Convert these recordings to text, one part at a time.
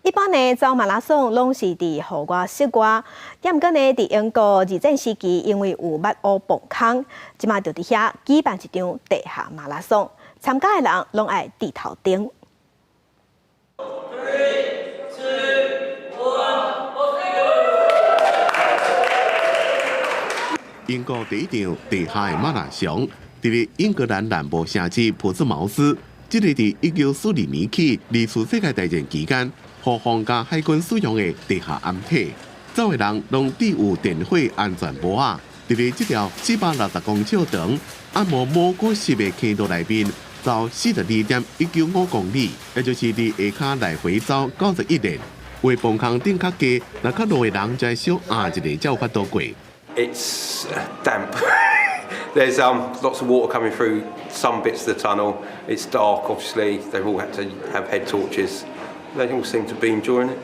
一般呢，走马拉松拢是伫户外室外，但毋过呢，伫英国二战时期，因为有捌乌崩坑，即马就伫遐举办一场地下马拉松，参加的人拢爱低头顶。 英国第一场地下的马拉松，伫英格兰南部城市普兹茅斯，这个伫1942年起，二次世界大战期间，互皇家海军使用的地下掩体。走的人拢戴有电火安全帽啊！伫这条460公尺长、按无摸过石的坑道内面，走42.195公里，也就是伫下骹来回走91年。为崩坑顶较低，若较落的人才小压一个才有法度过。 It's damp. There's lots of water coming through some bits of the tunnel. It's dark, obviously. They've all had to have head torches. They all seem to be enjoying it.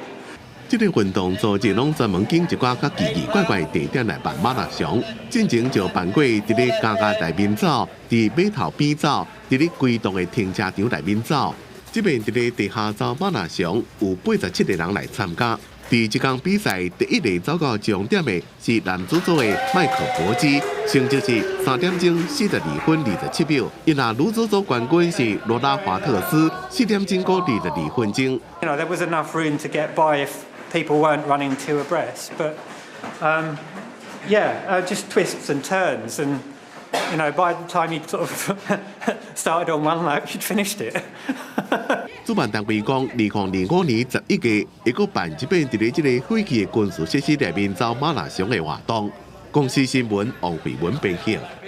这个运动组织拢专门经一寡较奇奇怪怪的地点来办马拉松，进前就办过伫咧家家内面走，伫码头边走，伫咧规栋的停车场内面走。这边伫咧地下走马拉松有87个人来参加。 第这项比赛，第一个走到终点的是男子组的麦克伯基，成绩是3点钟42分27秒。伊那女子组冠军是罗拉华特斯，4点钟过22分钟。You know, there was enough room to get by if people weren't running two abreast, but just twists and turns, and you know, by the time you sort of started on one lap, you'd finished it. 主办单位讲，2005年11月会阁办一遍伫咧这个废弃的军事设施内面走马拉松的活动。公司新闻王慧文报道。